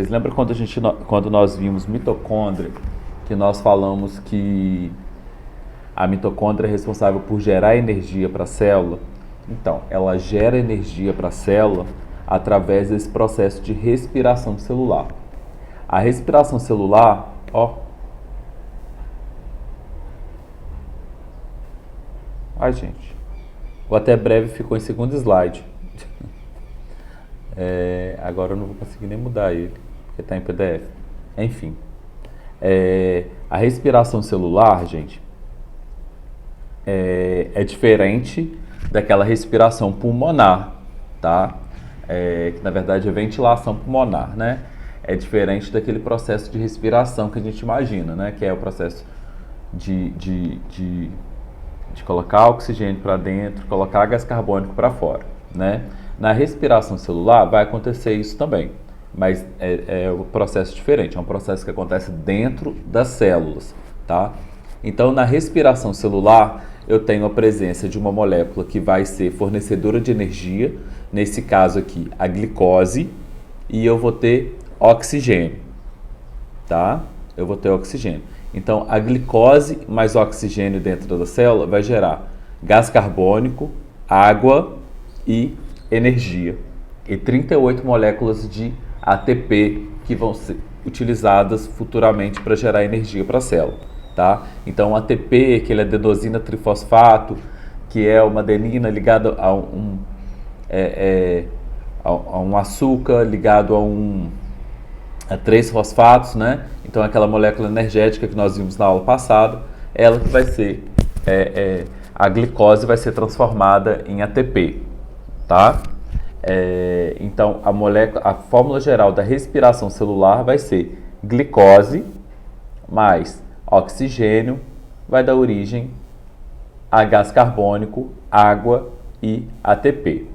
Vocês lembram quando nós vimos mitocôndria, que nós falamos que a mitocôndria é responsável por gerar energia para a célula? Então, ela gera energia para a célula através desse processo de respiração celular. A respiração celular, Ai, gente, o até breve ficou em segundo slide. Agora eu não vou conseguir nem mudar ele, porque está em PDF. Enfim, a respiração celular, gente, é diferente daquela respiração pulmonar, tá? Que na verdade é ventilação pulmonar, né? É diferente daquele processo de respiração que a gente imagina, né? Que é o processo de colocar oxigênio para dentro, colocar gás carbônico para fora, né? Na respiração celular vai acontecer isso também, mas é um processo diferente, é um processo que acontece dentro das células, tá? Então, na respiração celular, eu tenho a presença de uma molécula que vai ser fornecedora de energia, nesse caso aqui, a glicose, e eu vou ter oxigênio, tá? Eu vou ter oxigênio. Então, a glicose mais oxigênio dentro da célula vai gerar gás carbônico, água e energia. E 38 moléculas de ATP que vão ser utilizadas futuramente para gerar energia para a célula, tá? Então, o ATP, que ele é adenosina trifosfato, que é uma adenina ligada a um açúcar ligado a 3 fosfatos, né? Então, aquela molécula energética que nós vimos na aula passada, ela que vai ser, a glicose vai ser transformada em ATP, tá? Então, a fórmula geral da respiração celular vai ser glicose mais oxigênio, vai dar origem a gás carbônico, água e ATP.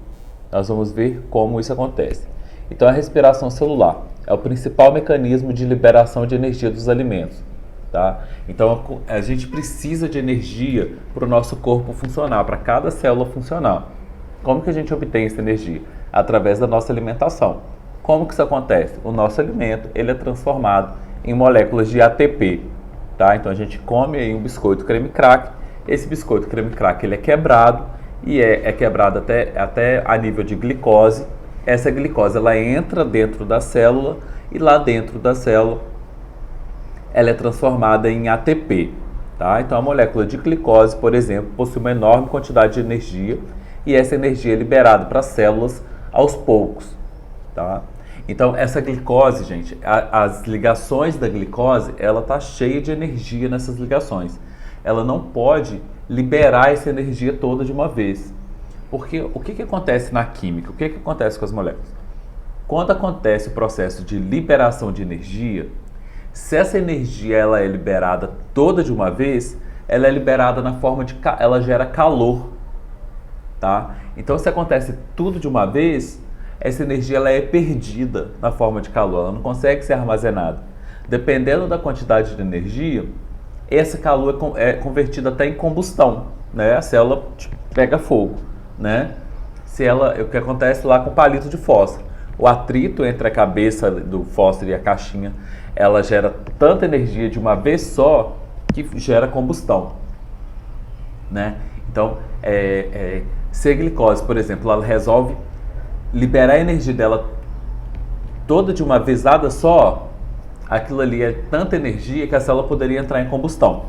Nós vamos ver como isso acontece. Então, a respiração celular é o principal mecanismo de liberação de energia dos alimentos, tá? Então, a gente precisa de energia para o nosso corpo funcionar, para cada célula funcionar. Como que a gente obtém essa energia? Através da nossa alimentação. Como que isso acontece? O nosso alimento, ele é transformado em moléculas de ATP, tá? Então, a gente come aí um biscoito creme crack. Esse biscoito creme crack, ele é quebrado e é quebrado até a nível de glicose. Essa glicose, ela entra dentro da célula e lá dentro da célula ela é transformada em ATP, tá? Então, a molécula de glicose, por exemplo, possui uma enorme quantidade de energia e essa energia é liberada para as células aos poucos, tá? Então, essa glicose, gente, as ligações da glicose, ela tá cheia de energia nessas ligações. Ela não pode liberar essa energia toda de uma vez. Porque o que acontece na química? O que acontece com as moléculas? Quando acontece o processo de liberação de energia, se essa energia ela é liberada toda de uma vez, ela é liberada na forma de... ela gera calor, tá? Então, se acontece tudo de uma vez, essa energia ela é perdida na forma de calor, ela não consegue ser armazenada. Dependendo da quantidade de energia, esse calor é convertido até em combustão, né? A célula pega fogo, né? O que acontece lá com o palito de fósforo. O atrito entre a cabeça do fósforo e a caixinha, ela gera tanta energia de uma vez só que gera combustão, né? Então, se a glicose, por exemplo, ela resolve liberar a energia dela toda de uma vezada só, aquilo ali é tanta energia que a célula poderia entrar em combustão,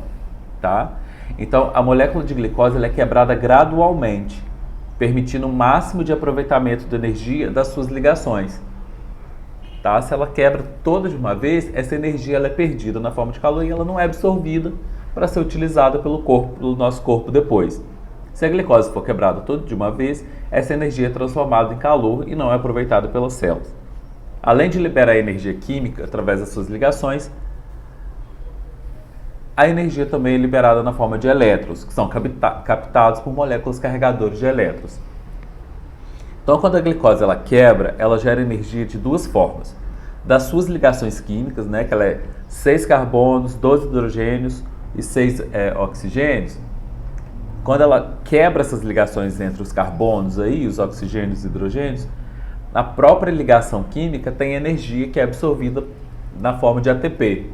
tá? Então, a molécula de glicose ela é quebrada gradualmente, permitindo o máximo de aproveitamento da energia das suas ligações, tá? Se ela quebra toda de uma vez, essa energia ela é perdida na forma de calor e ela não é absorvida para ser utilizada pelo nosso corpo depois. Se a glicose for quebrada toda de uma vez, essa energia é transformada em calor e não é aproveitada pelas células. Além de liberar energia química através das suas ligações, a energia também é liberada na forma de elétrons, que são captados por moléculas carregadoras de elétrons. Então, quando a glicose ela quebra, ela gera energia de duas formas. Das suas ligações químicas, né, que ela é 6 carbonos, 12 hidrogênios e 6 oxigênios. Quando ela quebra essas ligações entre os carbonos, aí, os oxigênios e hidrogênios, na própria ligação química tem energia que é absorvida na forma de ATP.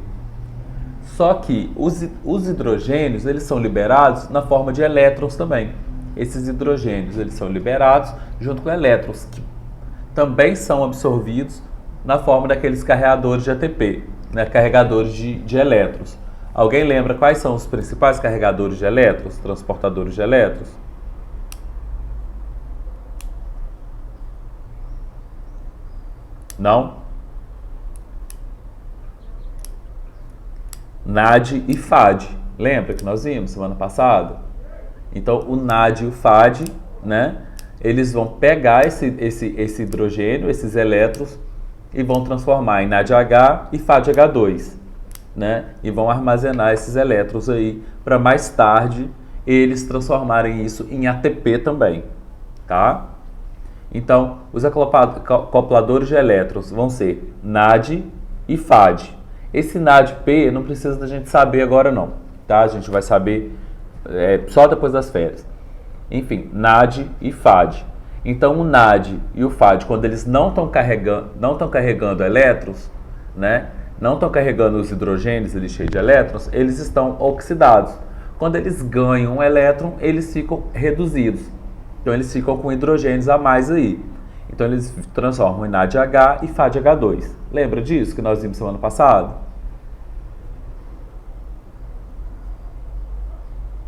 Só que os hidrogênios, eles são liberados na forma de elétrons também. Esses hidrogênios, eles são liberados junto com elétrons, que também são absorvidos na forma daqueles carregadores de ATP, né? Carregadores de elétrons. Alguém lembra quais são os principais carregadores de elétrons, transportadores de elétrons? Não? NAD e FAD. Lembra que nós vimos semana passada? Então, o NAD e o FAD, né? Eles vão pegar esse hidrogênio, esses elétrons, e vão transformar em NADH e FADH2, né? E vão armazenar esses elétrons aí para mais tarde eles transformarem isso em ATP também, tá? Então, os acopladores de elétrons vão ser NAD e FAD. Esse NADP não precisa da gente saber agora não, tá? A gente vai saber só depois das férias. Enfim, NAD e FAD. Então, o NAD e o FAD, quando eles não estão carregando elétrons, né? Não estão carregando os hidrogênios, eles cheios de elétrons, eles estão oxidados. Quando eles ganham um elétron, eles ficam reduzidos. Então, eles ficam com hidrogênios a mais aí. Então, eles transformam em NADH e FADH2. Lembra disso que nós vimos semana passada?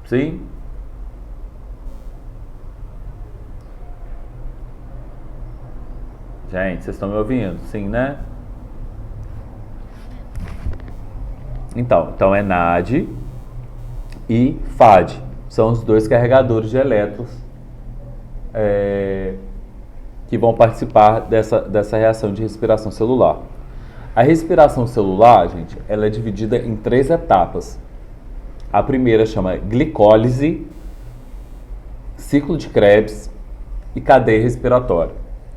Sim? Gente, vocês estão me ouvindo? Sim, né? Então é NAD e FAD. São os dois carregadores de elétrons que vão participar dessa reação de respiração celular. A respiração celular, gente, ela é dividida em 3 etapas. A primeira chama glicólise, ciclo de Krebs e cadeia respiratória.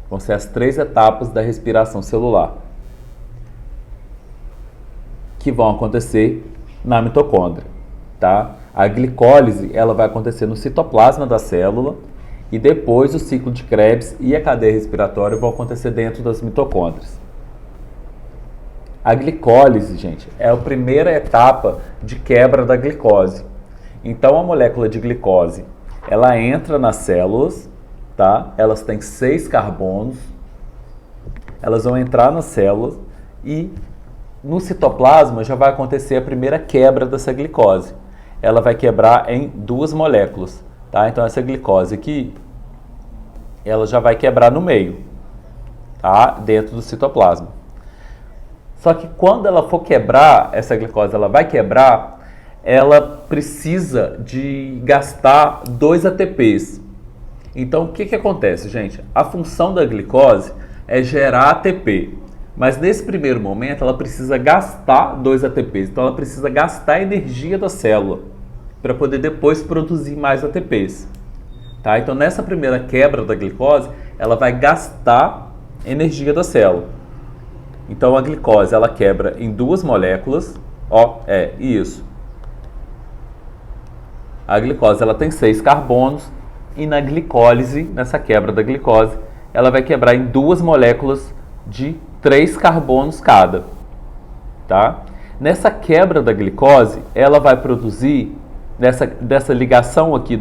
Vão ser as 3 etapas da respiração celular que vão acontecer na mitocôndria, tá? A glicólise, ela vai acontecer no citoplasma da célula e depois o ciclo de Krebs e a cadeia respiratória vão acontecer dentro das mitocôndrias. A glicólise, gente, é a primeira etapa de quebra da glicose. Então, a molécula de glicose, ela entra nas células, tá? Elas têm 6 carbonos, elas vão entrar nas células e no citoplasma já vai acontecer a primeira quebra dessa glicose. Ela vai quebrar em 2 moléculas, tá? Então, essa glicose aqui, ela já vai quebrar no meio, tá? Dentro do citoplasma. Só que quando ela for quebrar, essa glicose ela vai quebrar, ela precisa de gastar 2 ATPs. Então, o que acontece, gente? A função da glicose é gerar ATP. Mas nesse primeiro momento, ela precisa gastar 2 ATPs. Então, ela precisa gastar a energia da célula para poder depois produzir mais ATPs. Tá? Então, nessa primeira quebra da glicose, ela vai gastar energia da célula. Então, a glicose, ela quebra em 2 moléculas. Isso. A glicose, ela tem 6 carbonos. E na glicólise, nessa quebra da glicose, ela vai quebrar em 2 moléculas de 3 carbonos cada. Tá? Nessa quebra da glicose, ela vai produzir, dessa ligação aqui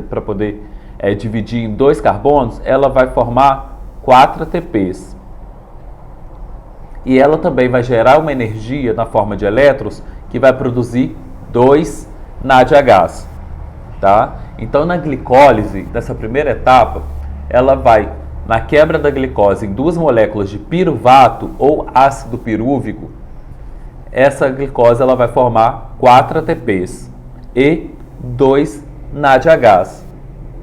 para poder dividir em 2 carbonos, ela vai formar 4 ATPs. E ela também vai gerar uma energia na forma de elétrons que vai produzir 2 NADHs, tá? Então, na glicólise, nessa primeira etapa, ela vai, na quebra da glicose em 2 moléculas de piruvato ou ácido pirúvico, essa glicose ela vai formar 4 ATPs e 2 NADHs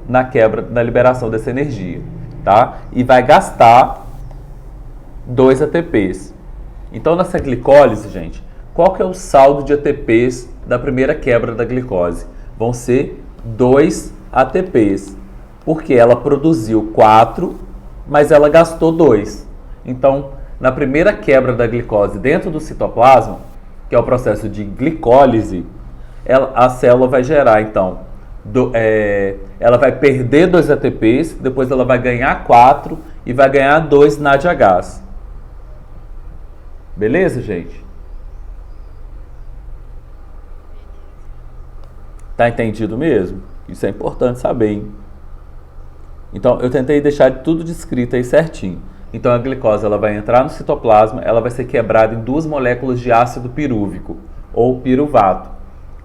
na liberação dessa energia, tá? E vai gastar 2 ATPs. Então, nessa glicólise, gente, qual que é o saldo de ATPs da primeira quebra da glicose? Vão ser 2 ATPs, porque ela produziu 4, mas ela gastou 2. Então, na primeira quebra da glicose dentro do citoplasma, que é o processo de glicólise, a célula vai gerar, então, ela vai perder 2 ATPs, depois ela vai ganhar 4 e vai ganhar 2 NADHs. Beleza, gente? Tá entendido mesmo? Isso é importante saber, hein? Então, eu tentei deixar tudo descrito aí certinho. Então, a glicose ela vai entrar no citoplasma, ela vai ser quebrada em 2 moléculas de ácido pirúvico, ou piruvato.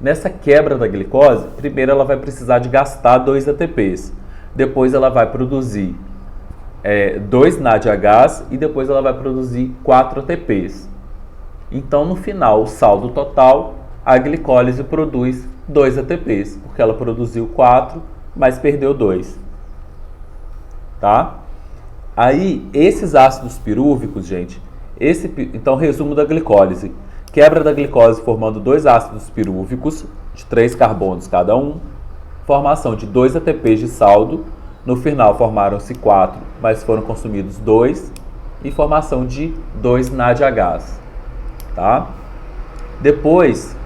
Nessa quebra da glicose, primeiro ela vai precisar de gastar 2 ATPs. Depois ela vai produzir 2 NADHs e depois ela vai produzir 4 ATPs. Então, no final, o saldo total, a glicólise produz 2 ATPs, porque ela produziu 4, mas perdeu 2. Tá? Aí, esses ácidos pirúvicos, gente, então, resumo da glicólise. Quebra da glicose formando 2 ácidos pirúvicos, de 3 carbonos cada um, formação de 2 ATPs de saldo, no final formaram-se 4, mas foram consumidos 2, e formação de 2 NADHs. Tá? Depois,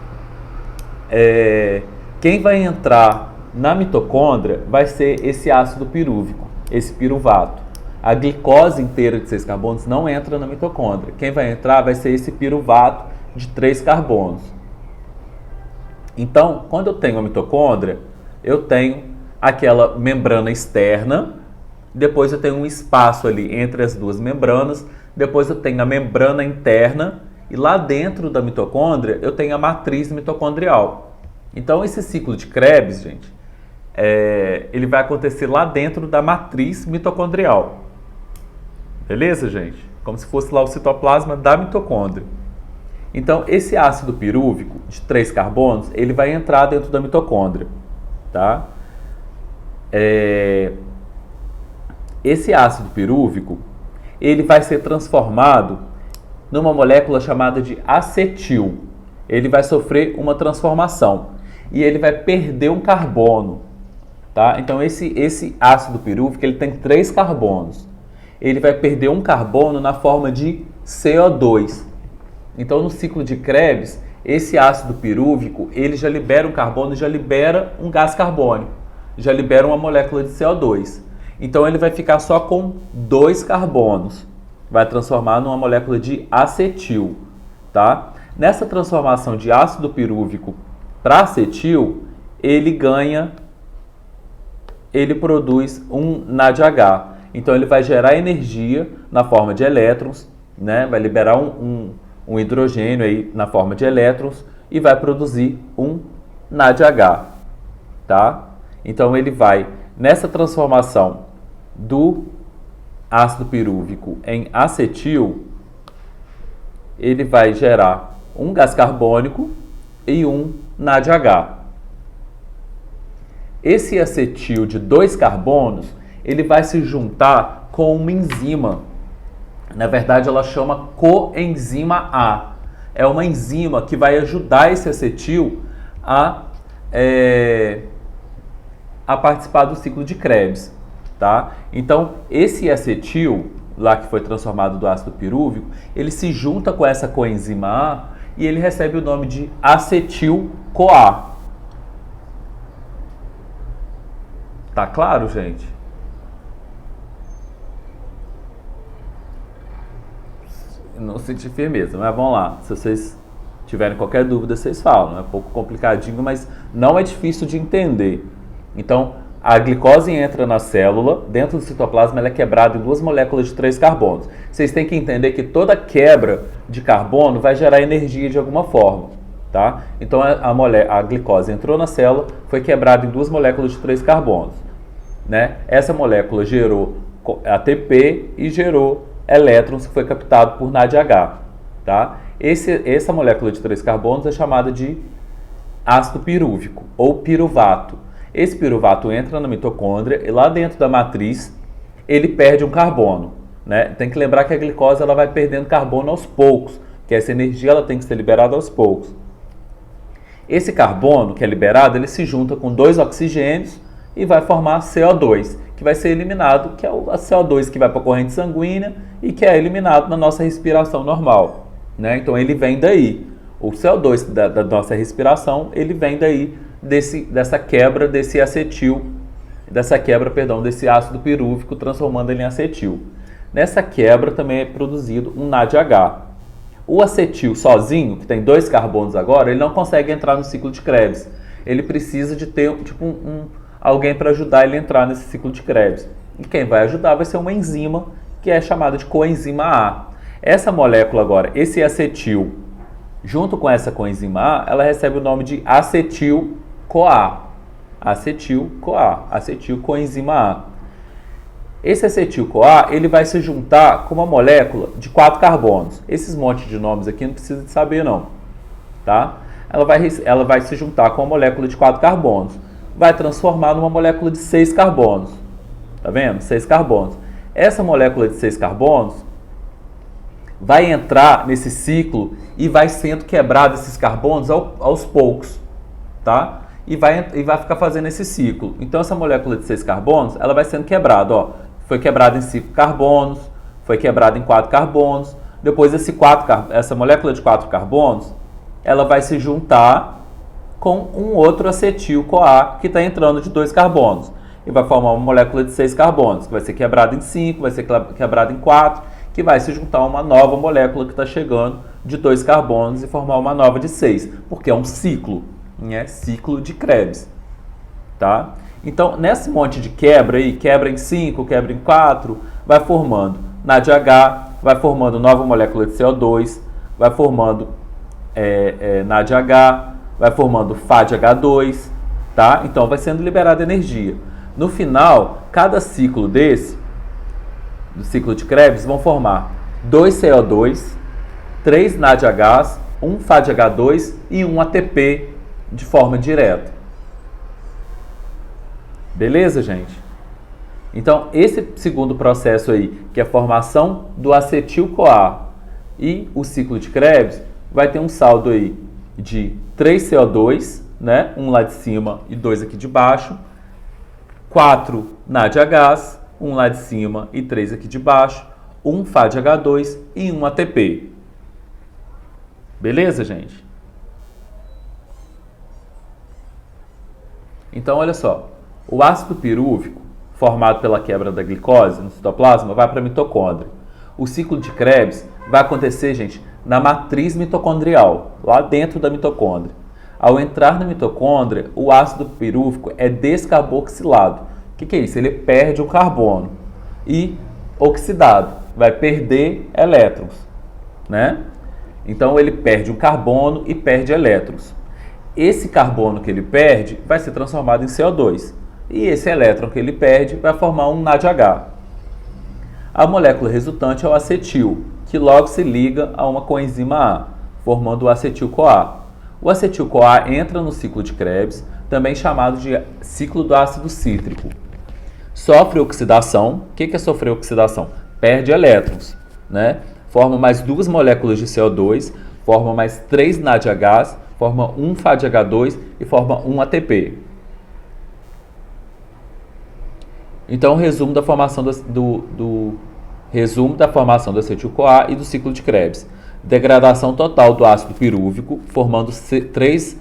quem vai entrar na mitocôndria vai ser esse ácido pirúvico, esse piruvato. A glicose inteira de 6 carbonos não entra na mitocôndria. Quem vai entrar vai ser esse piruvato de 3 carbonos. Então, quando eu tenho a mitocôndria, eu tenho aquela membrana externa, depois eu tenho um espaço ali entre as duas membranas, depois eu tenho a membrana interna, e lá dentro da mitocôndria eu tenho a matriz mitocondrial. Então, esse ciclo de Krebs, gente, ele vai acontecer lá dentro da matriz mitocondrial. Beleza, gente? Como se fosse lá o citoplasma da mitocôndria. Então, esse ácido pirúvico de 3 carbonos, ele vai entrar dentro da mitocôndria, tá? Esse ácido pirúvico, ele vai ser transformado numa molécula chamada de acetil. Ele vai sofrer uma transformação e ele vai perder um carbono, tá? Então, esse ácido pirúvico, ele tem 3 carbonos. Ele vai perder um carbono na forma de CO2. Então, no ciclo de Krebs, esse ácido pirúvico, ele já libera um carbono e já libera um gás carbônico, já libera uma molécula de CO2. Então, ele vai ficar só com 2 carbonos, vai transformar numa molécula de acetil, tá? Nessa transformação de ácido pirúvico para acetil, ele produz um NADH. Então, ele vai gerar energia na forma de elétrons, né? Vai liberar um hidrogênio aí na forma de elétrons e vai produzir um NADH, tá? Então, ele vai, nessa transformação do ácido pirúvico em acetil, ele vai gerar um gás carbônico e um NADH. Esse acetil de 2 carbonos, ele vai se juntar com uma enzima. Na verdade, ela chama coenzima A. É uma enzima que vai ajudar esse acetil a participar do ciclo de Krebs, tá? Então, esse acetil, lá que foi transformado do ácido pirúvico, ele se junta com essa coenzima A e ele recebe o nome de acetil-CoA. Tá claro, gente? Não senti firmeza, mas vamos lá. Se vocês tiverem qualquer dúvida, vocês falam. É um pouco complicadinho, mas não é difícil de entender. Então, a glicose entra na célula, dentro do citoplasma ela é quebrada em 2 moléculas de 3 carbonos. Vocês têm que entender que toda quebra de carbono vai gerar energia de alguma forma, tá? Então, a glicose entrou na célula, foi quebrada em 2 moléculas de 3 carbonos, né? Essa molécula gerou ATP e gerou elétrons, que foi captado por NADH, tá? Essa molécula de 3 carbonos é chamada de ácido pirúvico ou piruvato. Esse piruvato entra na mitocôndria e lá dentro da matriz ele perde um carbono, né? Tem que lembrar que a glicose ela vai perdendo carbono aos poucos, que essa energia ela tem que ser liberada aos poucos. Esse carbono que é liberado, ele se junta com 2 oxigênios e vai formar CO2, que vai ser eliminado, que é a CO2 que vai para a corrente sanguínea e que é eliminado na nossa respiração normal, né? Então ele vem daí. O CO2 da nossa respiração, ele vem daí dessa quebra desse acetil, desse ácido pirúvico, transformando ele em acetil. Nessa quebra também é produzido um NADH. O acetil sozinho, que tem 2 carbonos agora, ele não consegue entrar no ciclo de Krebs. Ele precisa de ter alguém para ajudar ele a entrar nesse ciclo de Krebs. E quem vai ajudar vai ser uma enzima que é chamada de coenzima A. Essa molécula agora, esse acetil, junto com essa coenzima A, ela recebe o nome de acetil-CoA. Acetil-CoA, acetil-coenzima A. Esse acetil-CoA, ele vai se juntar com uma molécula de 4 carbonos. Esses montes de nomes aqui não precisa de saber não, tá? Ela vai se juntar com uma molécula de 4 carbonos. Vai transformar numa molécula de 6 carbonos. Tá vendo? 6 carbonos. Essa molécula de 6 carbonos vai entrar nesse ciclo e vai sendo quebrado esses carbonos aos poucos, tá? E vai ficar fazendo esse ciclo. Então, essa molécula de 6 carbonos, ela vai sendo quebrada, ó. Foi quebrada em 5 carbonos, foi quebrada em 4 carbonos. Depois, essa molécula de 4 carbonos, ela vai se juntar com um outro acetil-CoA que está entrando de 2 carbonos. E vai formar uma molécula de 6 carbonos, que vai ser quebrada em 5, vai ser quebrada em 4, que vai se juntar a uma nova molécula que está chegando de 2 carbonos e formar uma nova de 6, porque é um ciclo, né? Ciclo de Krebs, tá? Então, nesse monte de quebra aí, quebra em 5, quebra em 4, vai formando NADH, vai formando nova molécula de CO2, vai formando NADH, vai formando FADH2, tá? Então, vai sendo liberada energia. No final, cada ciclo do ciclo de Krebs, vão formar 2 CO2, 3 NADHs, 1 FADH2 e 1 ATP de forma direta. Beleza, gente? Então, esse segundo processo aí, que é a formação do acetil-CoA e o ciclo de Krebs, vai ter um saldo aí de 3 CO2, né? Um lá de cima e 2 aqui de baixo, 4 NADHs, um lá de cima e 3 aqui de baixo, 1 FADH2 e 1 ATP. Beleza, gente? Então, olha só. O ácido pirúvico, formado pela quebra da glicose no citoplasma, vai para a mitocôndria. O ciclo de Krebs vai acontecer, gente, na matriz mitocondrial, lá dentro da mitocôndria. Ao entrar na mitocôndria, o ácido pirúvico é descarboxilado. O que é isso? Ele perde um carbono e oxidado, vai perder elétrons, né? Então ele perde um carbono e perde elétrons. Esse carbono que ele perde vai ser transformado em CO2 e esse elétron que ele perde vai formar um NADH. A molécula resultante é o acetil, que logo se liga a uma coenzima A, formando o acetil-CoA. O acetil-CoA entra no ciclo de Krebs, também chamado de ciclo do ácido cítrico. Sofre oxidação. O que é sofrer oxidação? Perde elétrons, né? Forma mais 2 moléculas de CO2, forma mais 3 NADHs, forma 1 FADH2 e forma 1 ATP. Então, resumo da formação do acetil-CoA e do ciclo de Krebs. Degradação total do ácido pirúvico, formando 3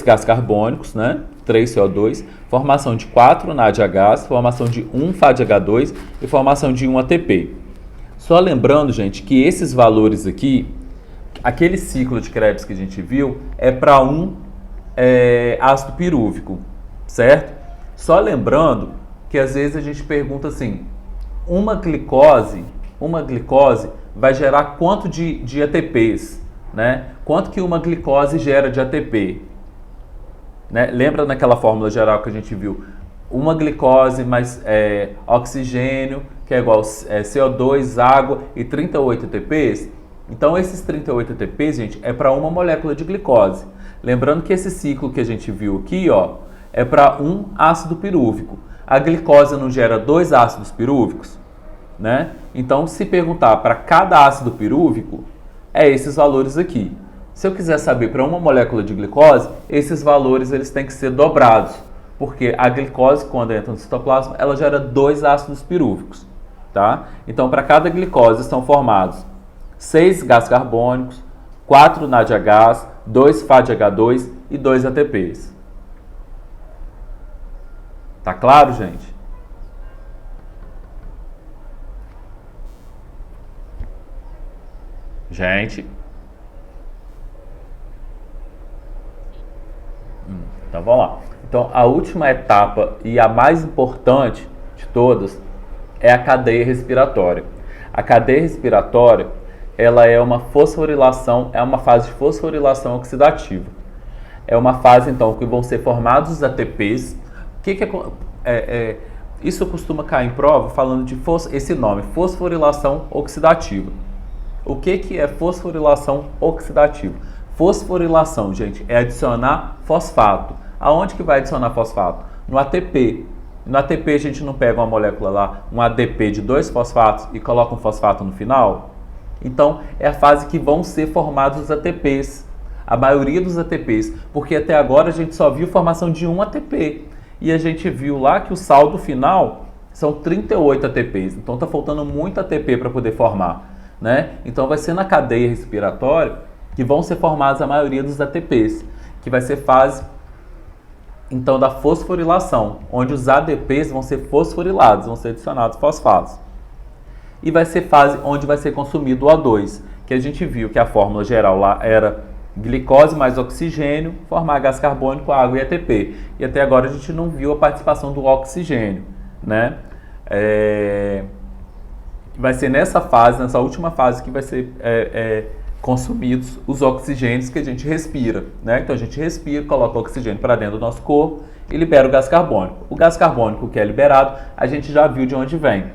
gases carbônicos, né? 3 CO2, formação de 4 NADHs, formação de 1 FADH2 e formação de 1 ATP. Só lembrando, gente, que esses valores aqui, aquele ciclo de Krebs que a gente viu, é para um ácido pirúvico, certo? Só lembrando que às vezes a gente pergunta assim, uma glicose vai gerar quanto de ATPs, né? Quanto que uma glicose gera de ATP? Né? Lembra naquela fórmula geral que a gente viu? Uma glicose mais oxigênio, que é igual CO2, água e 38 ATPs. Então, esses 38 ATPs, gente, é para uma molécula de glicose. Lembrando que esse ciclo que a gente viu aqui, ó, é para um ácido pirúvico. A glicose não gera 2 ácidos pirúvicos, né? Então, se perguntar para cada ácido pirúvico, é esses valores aqui. Se eu quiser saber para uma molécula de glicose, esses valores eles têm que ser dobrados, porque a glicose, quando entra no citoplasma, ela gera 2 ácidos pirúvicos, tá? Então, para cada glicose estão formados 6 gases carbônicos, 4 NADHs, 2 FADH2 e 2 ATPs. Tá claro, gente? Gente. Então vamos lá. Então a última etapa e a mais importante de todas é a cadeia respiratória. A cadeia respiratória, ela é uma fosforilação, é uma fase de fosforilação oxidativa. É uma fase então que vão ser formados os ATPs. Isso costuma cair em prova falando de esse nome, fosforilação oxidativa. O que é fosforilação oxidativa? Fosforilação, gente, é adicionar fosfato. Aonde que vai adicionar fosfato? No ATP. No ATP a gente não pega uma molécula lá, um ADP de 2 fosfatos e coloca um fosfato no final? Então, é a fase que vão ser formados os ATPs. A maioria dos ATPs, porque até agora a gente só viu formação de um ATP. E a gente viu lá que o saldo final são 38 ATPs. Então, está faltando muito ATP para poder formar, né? Então, vai ser na cadeia respiratória que vão ser formados a maioria dos ATPs, que vai ser fase então da fosforilação, onde os ADPs vão ser fosforilados, vão ser adicionados fosfatos. E vai ser fase onde vai ser consumido o O2, que a gente viu que a fórmula geral lá era glicose mais oxigênio, formar gás carbônico, água e ATP. E até agora a gente não viu a participação do oxigênio, né? Vai ser nessa fase, nessa última fase, que vai ser consumidos os oxigênios que a gente respira, né? Então a gente respira, coloca o oxigênio para dentro do nosso corpo e libera o gás carbônico. O gás carbônico que é liberado, a gente já viu de onde vem,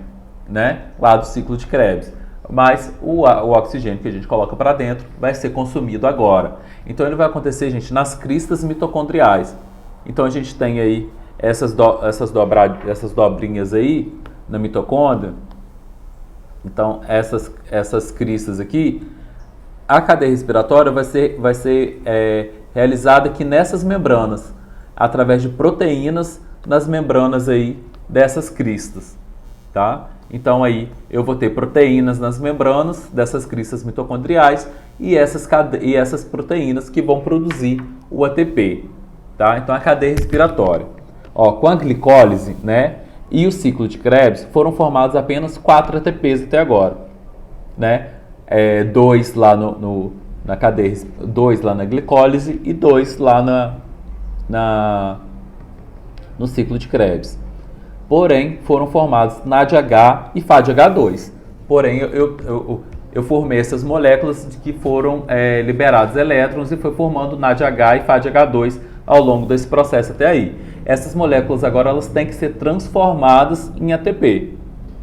né? Lá do ciclo de Krebs. Mas o oxigênio que a gente coloca para dentro vai ser consumido agora. Então ele vai acontecer, gente, nas cristas mitocondriais. Então a gente tem aí essas dobrinhas aí na mitocôndria. Então essas cristas aqui, a cadeia respiratória vai ser realizada aqui nessas membranas, através de proteínas nas membranas aí dessas cristas, tá? Então aí eu vou ter proteínas nas membranas dessas cristas mitocondriais e essas proteínas que vão produzir o ATP, tá? Então a cadeia respiratória, com a glicólise, né, e o ciclo de Krebs foram formados apenas 4 ATPs até agora, né? 2 lá na cadeia, 2 lá na glicólise e 2 lá no ciclo de Krebs. Porém, foram formados NADH e FADH2. Porém, eu formei essas moléculas que foram liberados elétrons e foi formando NADH e FADH2 ao longo desse processo até aí. Essas moléculas agora elas têm que ser transformadas em ATP.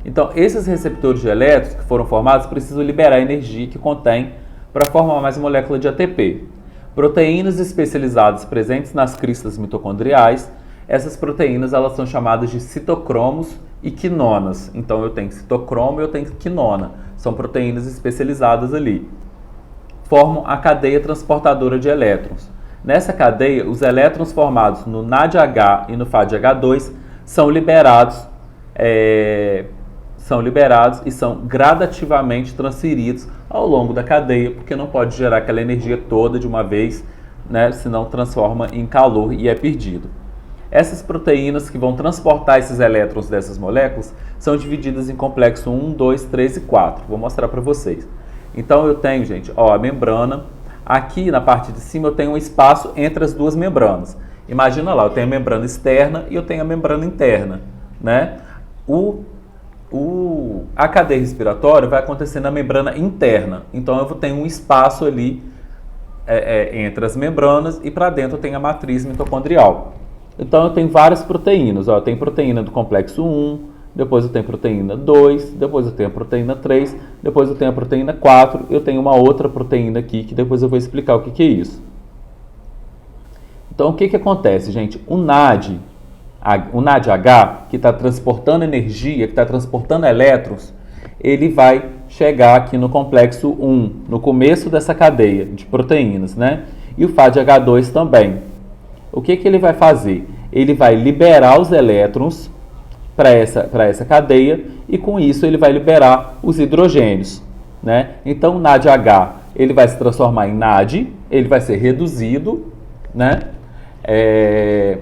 Então, esses receptores de elétrons que foram formados precisam liberar a energia que contém para formar mais molécula de ATP. Proteínas especializadas presentes nas cristas mitocondriais. Essas proteínas elas são chamadas de citocromos e quinonas. Então eu tenho citocromo e eu tenho quinona. São proteínas especializadas ali. Formam a cadeia transportadora de elétrons. Nessa cadeia, os elétrons formados no NADH e no FADH2 são liberados e são gradativamente transferidos ao longo da cadeia, porque não pode gerar aquela energia toda de uma vez, né? Senão transforma em calor e é perdido. Essas proteínas que vão transportar esses elétrons dessas moléculas são divididas em complexo 1, 2, 3 e 4. Vou mostrar para vocês. Então eu tenho, gente, a membrana. Aqui na parte de cima eu tenho um espaço entre as duas membranas. Imagina lá, eu tenho a membrana externa e eu tenho a membrana interna, né? A cadeia respiratória vai acontecer na membrana interna. Então eu tenho um espaço ali entre as membranas e para dentro eu tenho a matriz mitocondrial. Então eu tenho várias proteínas. Eu tenho proteína do complexo 1, depois eu tenho proteína 2, depois eu tenho a proteína 3, depois eu tenho a proteína 4, eu tenho uma outra proteína aqui que depois eu vou explicar o que é isso. Então o que acontece, gente? O NADH, que está transportando energia, que está transportando elétrons, ele vai chegar aqui no complexo 1, no começo dessa cadeia de proteínas, né? E o FADH2 também. O que ele vai fazer? Ele vai liberar os elétrons para essa cadeia e com isso ele vai liberar os hidrogênios, né? Então o NADH ele vai se transformar em NAD, ele vai ser reduzido né? É,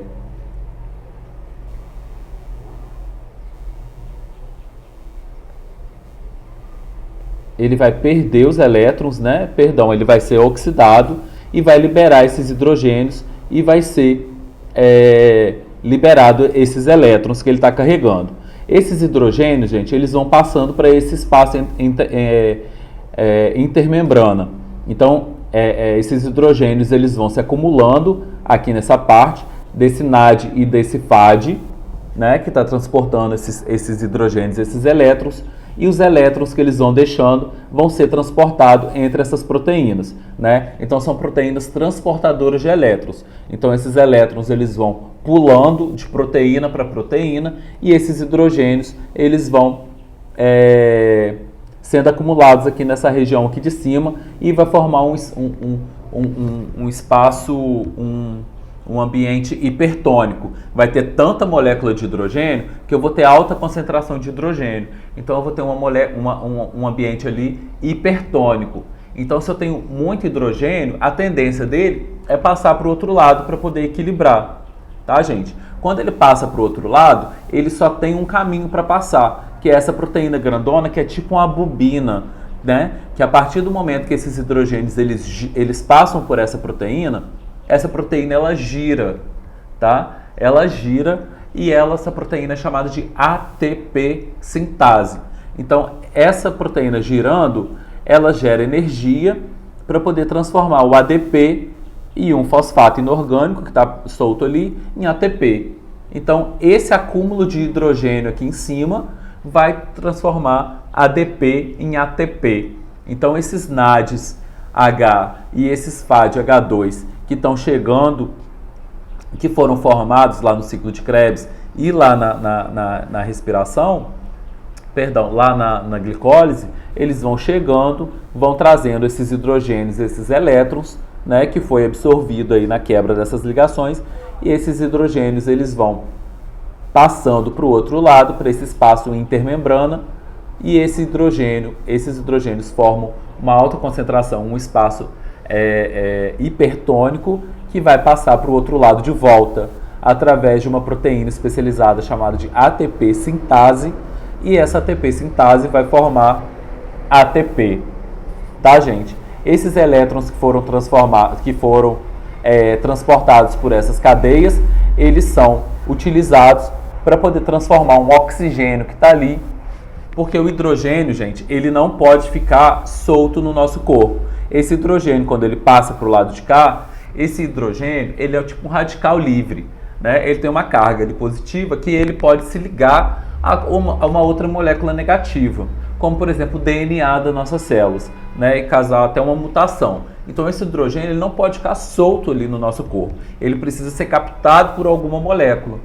ele vai perder os elétrons, né? Perdão, ele vai ser oxidado e vai liberar esses hidrogênios e vai ser liberado esses elétrons que ele está carregando. Esses hidrogênios, gente, eles vão passando para esse espaço intermembrana. Então, esses hidrogênios eles vão se acumulando aqui nessa parte desse NAD e desse FAD, né, que está transportando esses hidrogênios, esses elétrons, e os elétrons que eles vão deixando vão ser transportados entre essas proteínas, né? Então são proteínas transportadoras de elétrons. Então esses elétrons eles vão pulando de proteína para proteína e esses hidrogênios eles vão sendo acumulados aqui nessa região aqui de cima e vai formar um espaço, um ambiente hipertônico. Vai ter tanta molécula de hidrogênio que eu vou ter alta concentração de hidrogênio. Então eu vou ter um ambiente ali hipertônico. Então se eu tenho muito hidrogênio, a tendência dele é passar para o outro lado para poder equilibrar. Tá, gente? Quando ele passa para o outro lado, ele só tem um caminho para passar, que é essa proteína grandona, que é tipo uma bobina, né? Que a partir do momento que esses hidrogênios eles passam por essa proteína ela gira, tá? Ela gira e essa proteína é chamada de ATP sintase. Então, essa proteína girando, ela gera energia para poder transformar o ADP e um fosfato inorgânico que está solto ali em ATP. Então, esse acúmulo de hidrogênio aqui em cima vai transformar ADP em ATP. Então, esses NADs H e esses FAD H2 que estão chegando, que foram formados lá no ciclo de Krebs e lá na respiração, perdão, lá na glicólise, eles vão chegando, vão trazendo esses hidrogênios, esses elétrons, né, que foi absorvido aí na quebra dessas ligações, e esses hidrogênios eles vão passando para o outro lado, para esse espaço intermembrana, e esses hidrogênios formam uma alta concentração, um espaço hipertônico que vai passar para o outro lado de volta através de uma proteína especializada chamada de ATP sintase, e essa ATP sintase vai formar ATP, tá, gente? Esses elétrons que foram transportados por essas cadeias, eles são utilizados para poder transformar um oxigênio que está ali, porque o hidrogênio, gente, ele não pode ficar solto no nosso corpo. Esse hidrogênio, quando ele passa para o lado de cá, esse hidrogênio, ele é tipo um radical livre, né? Ele tem uma carga ali positiva que ele pode se ligar a uma outra molécula negativa, como por exemplo o DNA das nossas células, né? E causar até uma mutação. Então esse hidrogênio ele não pode ficar solto ali no nosso corpo, ele precisa ser captado por alguma molécula,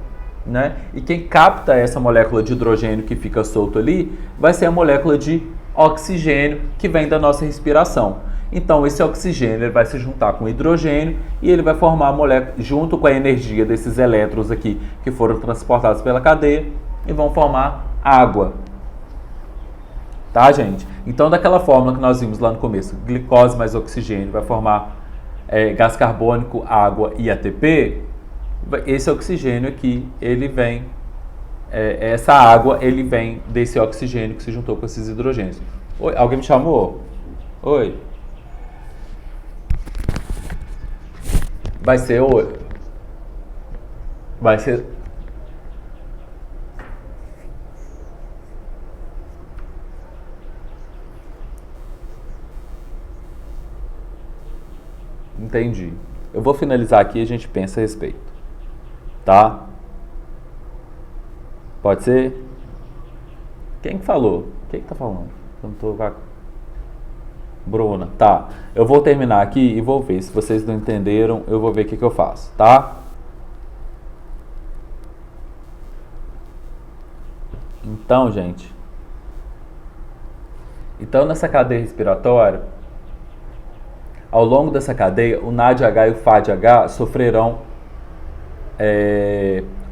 né? E quem capta essa molécula de hidrogênio que fica solto ali vai ser a molécula de oxigênio que vem da nossa respiração. Então esse oxigênio ele vai se juntar com o hidrogênio e ele vai formar a molécula junto com a energia desses elétrons aqui que foram transportados pela cadeia e vão formar água. Tá, gente? Então daquela fórmula que nós vimos lá no começo, glicose mais oxigênio vai formar gás carbônico, água e ATP. Esse oxigênio aqui, ele vem, essa água, ele vem desse oxigênio que se juntou com esses hidrogênios. Oi, alguém me chamou? Oi. Vai ser oi. Vai ser... Entendi. Eu vou finalizar aqui e a gente pensa a respeito. Tá? Pode ser? Quem que falou? Quem que tá falando? Eu não tô... Bruna, tá. Eu vou terminar aqui e vou ver. Se vocês não entenderam, eu vou ver o que eu faço, tá? Então, gente. Então, nessa cadeia respiratória, ao longo dessa cadeia, o NADH e o FADH sofrerão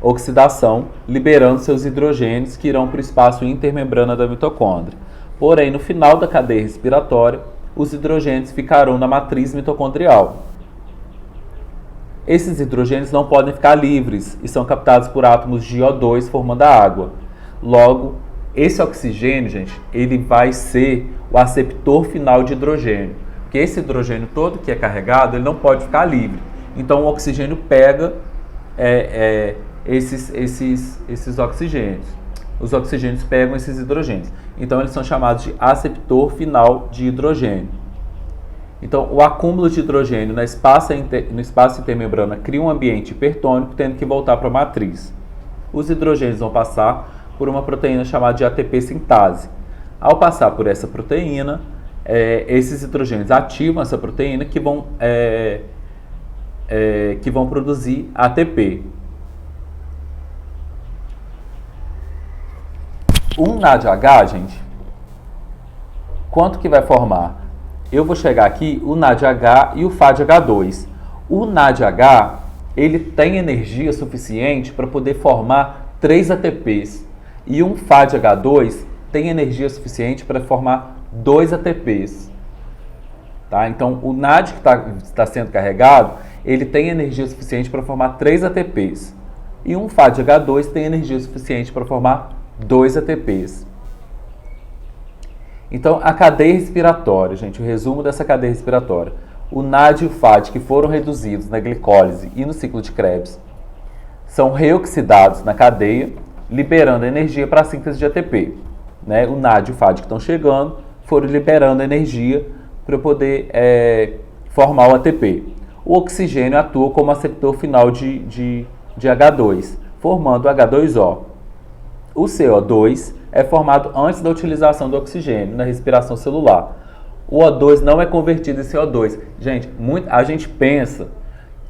oxidação, liberando seus hidrogênios que irão para o espaço intermembrana da mitocôndria. Porém, no final da cadeia respiratória, os hidrogênios ficarão na matriz mitocondrial. Esses hidrogênios não podem ficar livres e são captados por átomos de O2 formando a água. Logo, esse oxigênio, gente, ele vai ser o aceptor final de hidrogênio. Porque esse hidrogênio todo que é carregado, ele não pode ficar livre. Então, o oxigênio pega esses oxigênios. Os oxigênios pegam esses hidrogênios. Então, eles são chamados de aceptor final de hidrogênio. Então, o acúmulo de hidrogênio no espaço intermembrana cria um ambiente hipertônico, tendo que voltar para a matriz. Os hidrogênios vão passar por uma proteína chamada de ATP sintase. Ao passar por essa proteína, esses hidrogênios ativam essa proteína que vão produzir ATP. Um NADH, gente, quanto que vai formar? Eu vou chegar aqui, o NADH e o FADH2. O NADH, ele tem energia suficiente para poder formar 3 ATPs. E um FADH2 tem energia suficiente para formar 2 ATPs. Tá? Então, o NAD que está sendo carregado, ele tem energia suficiente para formar 3 ATPs. E um FADH2 tem energia suficiente para formar 2 ATPs. Então, a cadeia respiratória, gente, o resumo dessa cadeia respiratória. O NAD e o FAD que foram reduzidos na glicólise e no ciclo de Krebs são reoxidados na cadeia, liberando energia para a síntese de ATP. Né? O NAD e o FAD que estão chegando foram liberando energia para poder formar o ATP. O oxigênio atua como aceptor final de H2, formando o H2O. O CO2 é formado antes da utilização do oxigênio na respiração celular. O O2 não é convertido em CO2. Gente, a gente pensa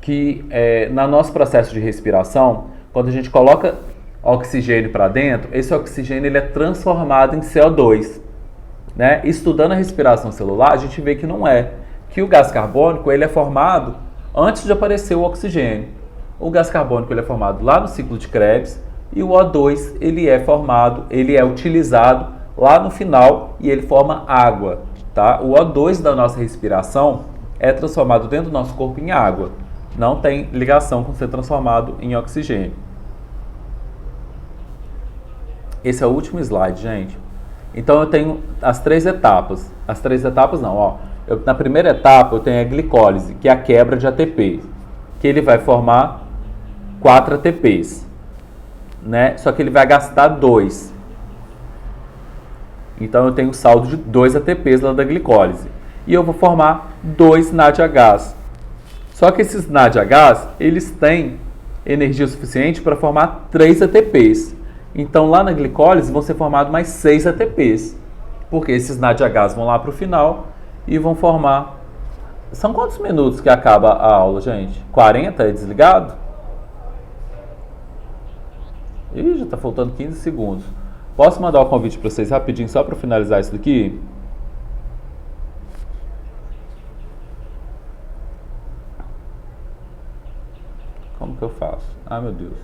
que no nosso processo de respiração, quando a gente coloca oxigênio para dentro, esse oxigênio ele é transformado em CO2. Né? Estudando a respiração celular, a gente vê que não é. Que o gás carbônico ele é formado antes de aparecer o oxigênio. O gás carbônico ele é formado lá no ciclo de Krebs, e o O2 ele é utilizado lá no final e ele forma água. Tá? O O2 da nossa respiração é transformado dentro do nosso corpo em água. Não tem ligação com ser transformado em oxigênio. Esse é o último slide, gente. Então eu tenho as 3 etapas. As 3 etapas não, ó. Na primeira etapa eu tenho a glicólise, que é a quebra de ATP, que ele vai formar 4 ATPs. Né? Só que ele vai gastar 2. Então eu tenho um saldo de 2 ATPs lá da glicólise. E eu vou formar 2 NADHs. Só que esses NADHs, eles têm energia suficiente para formar 3 ATPs. Então lá na glicólise vão ser formados mais 6 ATPs. Porque esses NADHs vão lá para o final e vão formar... São quantos minutos que acaba a aula, gente? 40? É desligado? Ih, já está faltando 15 segundos. Posso mandar o convite para vocês rapidinho, só para finalizar isso daqui? Como que eu faço? Ah, meu Deus.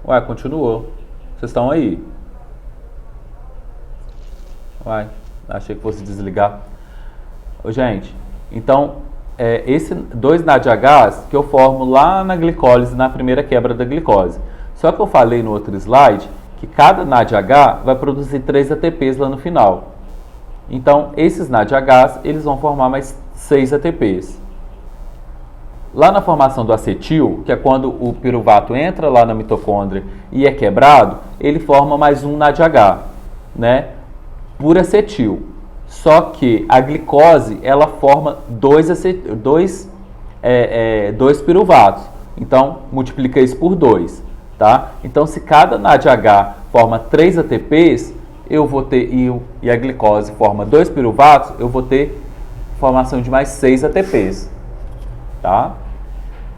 Ué, continuou. Vocês estão aí? Uai, achei que fosse desligar. Ô, gente, então, esses 2 NADHs que eu formo lá na glicólise, na primeira quebra da glicose. Só que eu falei no outro slide que cada NADH vai produzir 3 ATPs lá no final. Então, esses NADHs, eles vão formar mais 6 ATPs. Lá na formação do acetil, que é quando o piruvato entra lá na mitocôndria e é quebrado, ele forma mais um NADH, né? Por acetil. Só que a glicose, ela forma 2 piruvatos. Então, multiplica isso por 2. Tá? Então, se cada NADH forma 3 ATPs, eu vou ter, e a glicose forma 2 piruvatos, eu vou ter formação de mais 6 ATPs. Tá?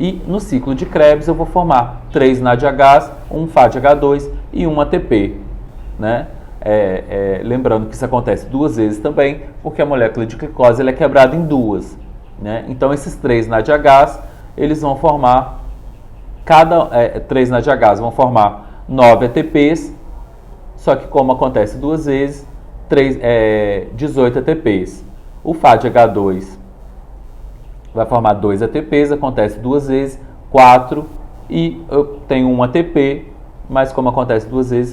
E no ciclo de Krebs eu vou formar 3 NADHs, um FADH2 e um ATP. Né? Lembrando que isso acontece 2 vezes também, porque a molécula de glicose ela é quebrada em 2. Né? Então, esses 3 NADHs, eles vão formar... 3 NADHs vão formar 9 ATPs, só que como acontece 2 vezes, 18 ATPs. O FADH2 vai formar 2 ATPs, acontece 2 vezes, 4, e eu tenho um ATP, mas como acontece 2 vezes,